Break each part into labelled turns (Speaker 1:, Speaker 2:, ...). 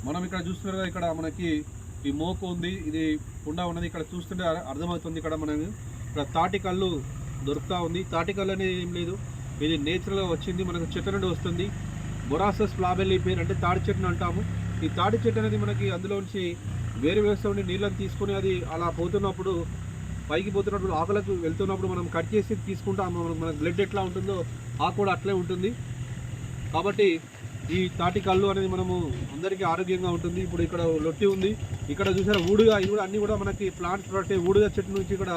Speaker 1: మనం ఇక్కడ చూస్తున్నారు కదా, ఇక్కడ మనకి ఈ మోకు ఉంది, ఇది కుండ ఉన్నది. ఇక్కడ చూస్తుంటే అర్థమవుతుంది. ఇక్కడ మనకి ఇక్కడ తాటి కళ్ళు దొరుకుతూ ఉంది. తాటి కళ్ళు అనేది ఏం లేదు, ఇది నేచురల్గా వచ్చింది, మనకు చెట్టు నుండి వస్తుంది. బొరాసస్ ఫ్లాబెల్లి పేరు అంటే తాటి చెట్టుని అంటాము. ఈ తాటి చెట్టు అనేది మనకి అందులోంచి వేరు వేస్తూ ఉండి నీళ్ళని తీసుకుని అది అలా పోతున్నప్పుడు, పైకి పోతున్నప్పుడు, ఆకులకు వెళ్తున్నప్పుడు మనం కట్ చేసి తీసుకుంటాము. మన బ్లడ్ ఎట్లా ఉంటుందో ఆకు కూడా అట్లే ఉంటుంది. కాబట్టి ఈ తాటి కళ్ళు అనేది మనము అందరికీ ఆరోగ్యంగా ఉంటుంది. ఇప్పుడు ఇక్కడ లొట్టి ఉంది, ఇక్కడ చూసారా ఊడుగా, ఇది కూడా అన్నీ కూడా మనకి ప్లాంట్స్ ప్రొడక్ట్. ఊడుగా చెట్టు నుంచి ఇక్కడ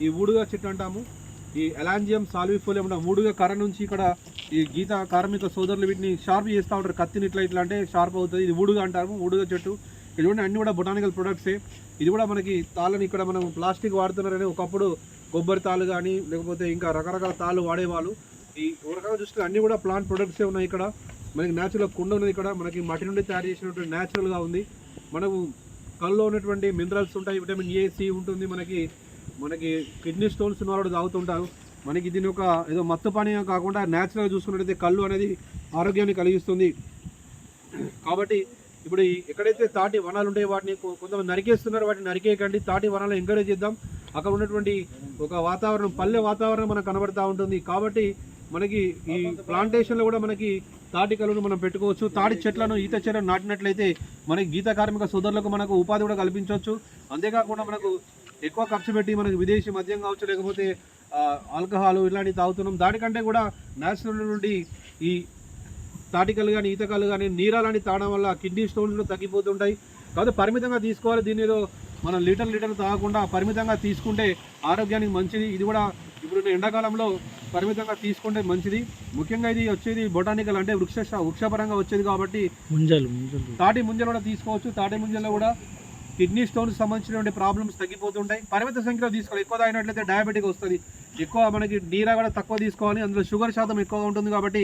Speaker 1: ఈ ఊడుగా చెట్టు అంటాము. ఈ ఎలాంజియం సాల్విఫోలియం అంటే ఊడుగా కర్ర నుంచి ఇక్కడ ఈ గీత కార్మిక సోదరులు వీటిని షార్ప్ చేస్తూ ఉంటారు. కత్తిని ఇట్లా ఇట్లా అంటే షార్ప్ అవుతుంది. ఇది ఊడుగా అంటారు, ఊడుగా చెట్టు. ఇది కూడా అన్నీ కూడా బొటానికల్ ప్రొడక్ట్సే. ఇది కూడా మనకి తాళ్ళని ఇక్కడ మనం ప్లాస్టిక్ వాడుతున్నారని, ఒకప్పుడు కొబ్బరి తాళ్ళు కానీ లేకపోతే ఇంకా రకరకాల తాళ్ళు వాడేవాళ్ళు. ఈ రకంగా చూస్తే అన్నీ కూడా ప్లాంట్ ప్రొడక్ట్సే ఉన్నాయి. ఇక్కడ మనకి న్యాచురల్ కుండ ఉన్నది, ఇక్కడ మనకి మట్టి నుండి తయారు చేసినటువంటి న్యాచురల్గా ఉంది. మనకు కళ్ళలో ఉన్నటువంటి మినరల్స్ ఉంటాయి, విటమిన్ ఏ, సి ఉంటుంది. మనకి కిడ్నీ స్టోన్స్ ఉన్న వాళ్ళు తాగుతుంటారు. మనకి దీని ఒక ఏదో మత్తు పానీయం కాకుండా న్యాచురల్గా చూసుకున్నట్టయితే కళ్ళు అనేది ఆరోగ్యాన్ని కలిగిస్తుంది. కాబట్టి ఇప్పుడు ఎక్కడైతే తాటి వనాలు ఉంటాయో వాటిని కొంతమంది నరికేస్తున్నారు, వాటిని నరికేయకండి. తాటి వనాలను ఎంకరేజ్ చేద్దాం. అక్కడ ఉన్నటువంటి ఒక వాతావరణం, పల్లె వాతావరణం మనకు కనబడుతూ ఉంటుంది. కాబట్టి మనకి ఈ ప్లాంటేషన్లో కూడా మనకి తాటి కళ్ళను మనం పెట్టుకోవచ్చు. తాటి చెట్లను, ఈత చెట్లను నాటినట్లయితే మనకి గీత కార్మిక సోదరులకు మనకు ఉపాధి కూడా కల్పించవచ్చు. అంతేకాకుండా మనకు ఎక్కువ ఖర్చు పెట్టి మనకు విదేశీ మద్యం కావచ్చు, లేకపోతే ఆల్కహాల్ ఇలాంటివి తాగుతున్నాం. దానికంటే కూడా నేచురల్ నుండి ఈ తాటికలు కానీ ఈతకలు కానీ నీరాలని తాగడం వల్ల కిడ్నీ స్టోన్లు తగ్గిపోతుంటాయి. కాబట్టి పరిమితంగా తీసుకోవాలి. దీనిలో మనం లీటర్లు తాగకుండా పరిమితంగా తీసుకుంటే ఆరోగ్యానికి మంచిది. ఇది కూడా ఇప్పుడు ఎండాకాలంలో పరిమితంగా తీసుకుంటే మంచిది. ముఖ్యంగా ఇది వచ్చేది బొటానికల్ అంటే వృక్షపరంగా వచ్చేది కాబట్టి తాటి ముంజలు కూడా తీసుకోవచ్చు. తాటి ముంజల్లో కూడా కిడ్నీ స్టోన్స్ సంబంధించినటువంటి ప్రాబ్లమ్స్ తగ్గిపోతుంటాయి. పరిమిత సంఖ్యలో తీసుకోవాలి. ఎక్కువ తాగినట్లయితే డయాబెటిక్ వస్తుంది. ఎక్కువ మనకి నీరా కూడా తక్కువ తీసుకోవాలి. అందులో షుగర్ శాతం ఎక్కువగా ఉంటుంది కాబట్టి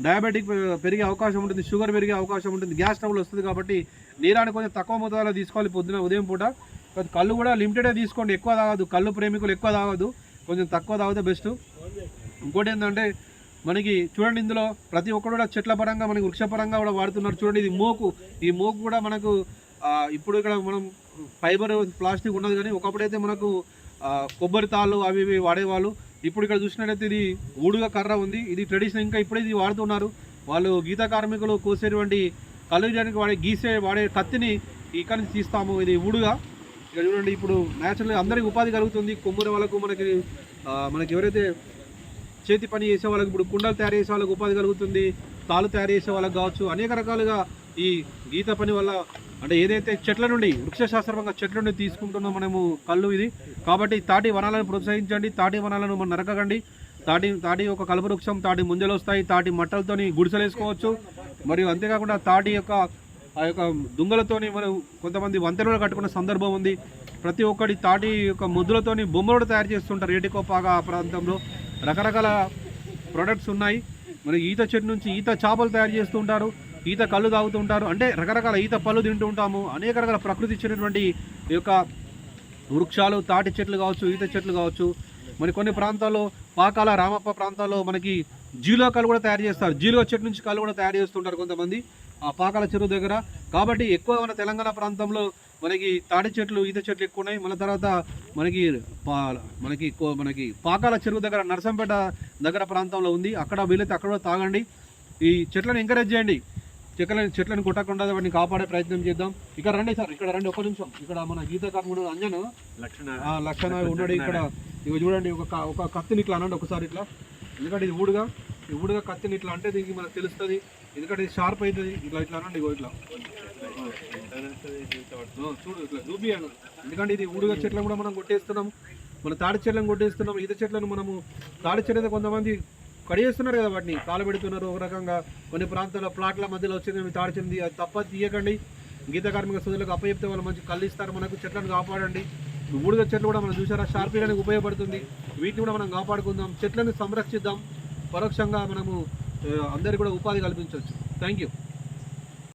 Speaker 1: డయాబెటిక్ పెరిగే అవకాశం ఉంటుంది, షుగర్ పెరిగే అవకాశం ఉంటుంది, గ్యాస్ ట్రబుల్ వస్తుంది. కాబట్టి నీరాన్ని కొంచెం తక్కువ మోతాదులో తీసుకోవాలి పొద్దున ఉదయం పూట. కళ్ళు కూడా లిమిటెడే తీసుకోండి, ఎక్కువ తాగదు. కళ్ళు ప్రేమికులు ఎక్కువ తాగదు, కొంచెం తక్కువ తాగితే బెస్ట్. ఇంకోటి ఏంటంటే మనకి చూడండి, ఇందులో ప్రతి ఒక్కరు కూడా చెట్ల పరంగా మనకి వృక్షపరంగా కూడా వాడుతున్నారు. చూడండి, ఇది మోకు. ఈ మోకు కూడా మనకు ఇప్పుడు ఇక్కడ మనం ఫైబర్ ప్లాస్టిక్ ఉన్నది, కానీ ఒకప్పుడైతే మనకు కొబ్బరి తాళ్ళు అవి ఇవి వాడేవాళ్ళు. ఇప్పుడు ఇక్కడ చూసినట్టయితే ఇది ఊడుగా కర్ర ఉంది. ఇది ట్రెడిషనల్, ఇంకా ఇప్పుడే ఇది వాడుతున్నారు వాళ్ళు. గీత కార్మికులు కోసేటువంటి కలుగడానికి వాడే కత్తిని ఇక్కడ నుంచి తీస్తాము. ఇది ఊడుగా. ఇక్కడ చూడండి, ఇప్పుడు న్యాచురల్గా అందరికీ ఉపాధి కలుగుతుంది. కొమ్మరి వాళ్ళకు, మనకి ఎవరైతే చేతి పని చేసే వాళ్ళకి, ఇప్పుడు కుండలు తయారు చేసే వాళ్ళకి ఉపాధి కలుగుతుంది. తాళ్ళు తయారు చేసే వాళ్ళకి కావచ్చు. అనేక రకాలుగా ఈ గీత పని వల్ల అంటే ఏదైతే చెట్ల నుండి వృక్షశాస్త్రపరంగా చెట్ల నుండి తీసుకుంటున్నాం మనము కళ్ళు ఇది. కాబట్టి తాటి వనాలను ప్రోత్సహించండి. తాటి వనాలను మనం నరకకండి. తాటి ఒక కలుపు వృక్షం, తాటి ముంజలు వస్తాయి. తాటి మట్టలతోని గుడిసెలు వేసుకోవచ్చు. మరియు అంతేకాకుండా తాటి యొక్క ఆ యొక్క దుంగలతోని మనం కొంతమంది వంతెనలు కట్టుకున్న సందర్భం ఉంది. ప్రతి ఒక్కటి తాటి యొక్క ముద్దులతోని బొమ్మలు తయారు చేస్తుంటారు. ఏటికోపాగా ఆ ప్రాంతంలో రకరకాల ప్రొడక్ట్స్ ఉన్నాయి. మరి ఈత చెట్టు నుంచి ఈత చేపలు తయారు చేస్తుంటారు, ఈత కళ్ళు తాగుతుంటారు. అంటే రకరకాల ఈత పళ్ళు తింటూ ఉంటాము. అనేక రకాల ప్రకృతి ఇచ్చినటువంటి ఈ యొక్క వృక్షాలు, తాటి చెట్లు కావచ్చు, ఈత చెట్లు కావచ్చు. మరి కొన్ని ప్రాంతాల్లో పాకాల, రామప్ప ప్రాంతాల్లో మనకి జీలో కళ్ళు కూడా తయారు చేస్తారు. జీలో చెట్టు నుంచి కళ్ళు కూడా తయారు చేస్తుంటారు కొంతమంది ఆ పాకాల చెరువు దగ్గర. కాబట్టి ఎక్కువ మన తెలంగాణ ప్రాంతంలో మనకి తాటి చెట్లు, ఈత చెట్లు ఎక్కువ ఉన్నాయి. మన తర్వాత మనకి పాకాల చెరువు దగ్గర, నర్సంపేట దగ్గర ప్రాంతంలో ఉంది. అక్కడ వీలైతే అక్కడ కూడా తాగండి. ఈ చెట్లను ఎంకరేజ్ చేయండి. చెట్లను కొట్టకుండా వాటిని కాపాడే ప్రయత్నం చేద్దాం. ఇక్కడ రండి సార్, ఇక్కడ రండి, ఒక్క నిమిషం. ఇక్కడ మన గీత కార్మికుడు అంజన్ లక్షణ ఉన్నాడు. ఇక్కడ ఇవి చూడండి, ఒక కత్తిని ఇట్లా అనండి ఒకసారి ఇట్లా. ఎందుకంటే ఇది ఊడుగా కత్తిని ఇట్లా అంటే దీనికి మనకు తెలుస్తుంది. ఎందుకంటే ఇది షార్ప్ అవుతుంది. ఇట్లా అనండి, ఇట్లా చూడు, ఇట్లా చూపియాను. ఎందుకంటే ఇది ఊడుగా చెట్లను కూడా మనం కొట్టేస్తున్నాం, మన తాడి చెట్లను కొట్టేస్తున్నాం. ఈత చెట్లను మనము తాడి చెట్టు అయితే కొంతమంది కడిగేస్తున్నారు కదా, వాటిని కాలు పెడుతున్నారు. ఒక రకంగా కొన్ని ప్రాంతాల్లో ప్లాట్ల మధ్యలో వచ్చింది తాడి చెంది, అది తప్ప తీయకండి. గీత కార్మిక సోదరులకు అప్పచెప్తే వాళ్ళు మంచి కళ్ళు ఇస్తారు. మనకు చెట్లను కాపాడండి. ఊడుగా చెట్లు కూడా మనం చూసారా, షార్ప్ చేయడానికి ఉపయోగపడుతుంది. వీటిని కూడా మనం కాపాడుకుందాం, చెట్లను సంరక్షిద్దాం. పరోక్షంగా మనము అందరికీ కూడా ఉపాధి కల్పించవచ్చు. Thank you.